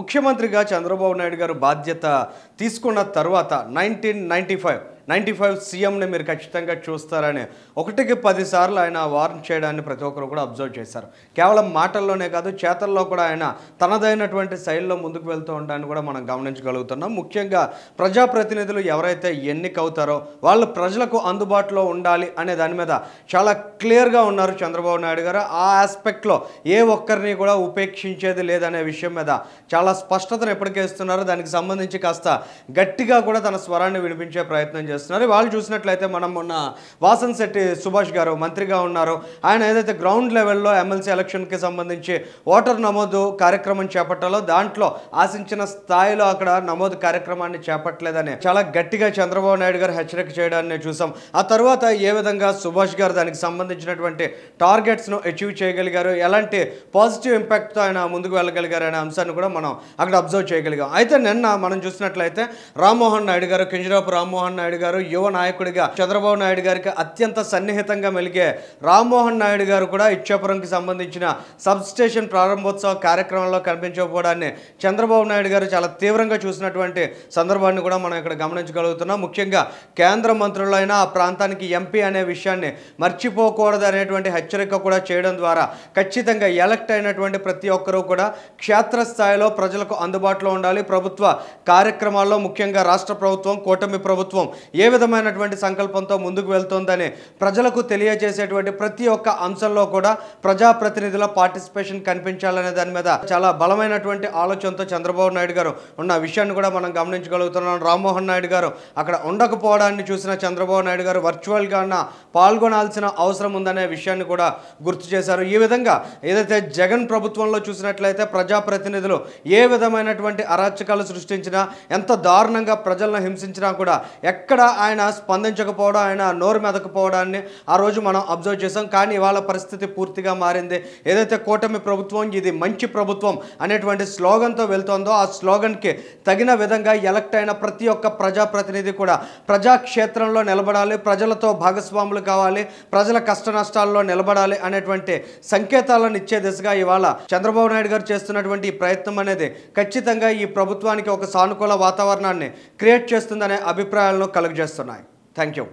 ముఖ్యమంత్రిగా చంద్రబాబు నాయుడు గారు బాధ్యత తీసుకున్న తర్వాత 95 సీఎంని మీరు ఖచ్చితంగా చూస్తారని ఒకటికి 10 సార్లు ఆయన వార్న్ చేయడాన్ని ప్రతి ఒక్కరు కూడా అబ్జర్వ్ చేశారు. కేవలం మాటల్లోనే కాదు చేతల్లో కూడా ఆయన తనదైనటువంటి శైలిలో ముందుకు వెళ్తూ ఉండడాన్ని కూడా మనం గమనించగలుగుతున్నాం. ముఖ్యంగా ప్రజాప్రతినిధులు ఎవరైతే ఎన్నికవుతారో వాళ్ళు ప్రజలకు అందుబాటులో ఉండాలి అనే దాని మీద చాలా క్లియర్గా ఉన్నారు చంద్రబాబు నాయుడు గారు. ఆ ఆస్పెక్ట్లో ఏ ఒక్కరిని కూడా ఉపేక్షించేది లేదనే విషయం మీద చాలా స్పష్టతను ఎప్పటికే ఇస్తున్నారు. దానికి సంబంధించి కాస్త గట్టిగా కూడా తన స్వరాన్ని వినిపించే ప్రయత్నం చేస్తున్నారు. వాళ్ళు చూసినట్లయితే మనం మొన్న వాసంశెట్టి సుభాష్ గారు మంత్రిగా ఉన్నారు. ఆయన ఏదైతే గ్రౌండ్ లెవెల్లో ఎమ్మెల్సీ ఎలక్షన్కి సంబంధించి ఓటర్ నమోదు కార్యక్రమం చేపట్టాలో దాంట్లో ఆశించిన స్థాయిలో అక్కడ నమోదు కార్యక్రమాన్ని చేపట్టలేదని చాలా గట్టిగా చంద్రబాబు నాయుడు గారు హెచ్చరిక చేయడాన్ని చూసాం. ఆ తర్వాత ఏ విధంగా సుభాష్ గారు దానికి సంబంధించినటువంటి టార్గెట్స్ను అచీవ్ చేయగలిగారు, ఎలాంటి పాజిటివ్ ఇంపాక్ట్తో ఆయన ముందుకు వెళ్ళగలిగారు అనే అంశాన్ని కూడా మనం అక్కడ అబ్జర్వ్ చేయగలిగాం. అయితే నిన్న మనం చూసినట్లయితే రామ్మోహన్ నాయుడు గారు, కింజరాపు రామ్మోహన్ నాయుడు గారు యువ నాయకుడిగా చంద్రబాబు నాయుడు గారికి అత్యంత సన్నిహితంగా మెలిగే రామ్మోహన్ నాయుడు గారు కూడా ఇచ్చాపురంకి సంబంధించిన సబ్ స్టేషన్ ప్రారంభోత్సవ కార్యక్రమంలో కనిపించకపోవడాన్ని చంద్రబాబు నాయుడు గారు చాలా తీవ్రంగా చూసినటువంటి సందర్భాన్ని కూడా మనం ఇక్కడ గమనించగలుగుతున్నాం. ముఖ్యంగా కేంద్ర మంత్రులైన ఆ ప్రాంతానికి ఎంపీ అనే విషయాన్ని మర్చిపోకూడదు అనేటువంటి హెచ్చరిక కూడా చేయడం ద్వారా ఖచ్చితంగా ఎలక్ట్ అయినటువంటి ప్రతి ఒక్కరూ కూడా క్షేత్రస్థాయిలో ప్రజలకు అందుబాటులో ఉండాలి. ప్రభుత్వ కార్యక్రమాల్లో ముఖ్యంగా రాష్ట్ర ప్రభుత్వం, కూటమి ప్రభుత్వం ఏ విధమైనటువంటి సంకల్పంతో ముందుకు వెళ్తోందని ప్రజలకు తెలియజేసేటువంటి ప్రతి ఒక్క అంశంలో కూడా ప్రజాప్రతినిధుల పార్టిసిపేషన్ కనిపించాలనే దాని మీద చాలా బలమైనటువంటి ఆలోచనతో చంద్రబాబు నాయుడు గారు ఉన్న విషయాన్ని కూడా మనం గమనించగలుగుతున్నాం. రామ్మోహన్ నాయుడు గారు అక్కడ ఉండకపోవడాన్ని చూసిన చంద్రబాబు నాయుడు గారు వర్చువల్గా పాల్గొనాల్సిన అవసరం ఉందనే విషయాన్ని కూడా గుర్తు చేశారు. ఈ విధంగా ఏదైతే జగన్ ప్రభుత్వంలో చూసినట్లయితే ప్రజాప్రతినిధులు ఏ విధమైనటువంటి అరాచకాలు సృష్టించినా, ఎంత దారుణంగా ప్రజలను హింసించినా కూడా ఎక్కడ ఆయన స్పందించకపోవడం, ఆయన నోరు మెదకపోవడాన్ని ఆ రోజు మనం అబ్జర్వ్ చేసాం. కానీ ఇవాళ పరిస్థితి పూర్తిగా మారింది. ఏదైతే కూటమి ప్రభుత్వం ఇది మంచి ప్రభుత్వం అనేటువంటి స్లోగన్తో వెళ్తోందో ఆ స్లోగన్కి తగిన విధంగా ఎలక్ట్ అయిన ప్రతి ఒక్క ప్రజాప్రతినిధి కూడా ప్రజాక్షేత్రంలో నిలబడాలి, ప్రజలతో భాగస్వాములు కావాలి, ప్రజల కష్ట నష్టాల్లో నిలబడాలి అనేటువంటి సంకేతాలను ఇచ్చే దిశగా ఇవాళ చంద్రబాబు నాయుడు గారు చేస్తున్నటువంటి ఈ ప్రయత్నం అనేది ఖచ్చితంగా ఈ ప్రభుత్వానికి ఒక సానుకూల వాతావరణాన్ని క్రియేట్ చేస్తుందనే అభిప్రాయాలను కలుగజేస్తున్నాయి. Thank you.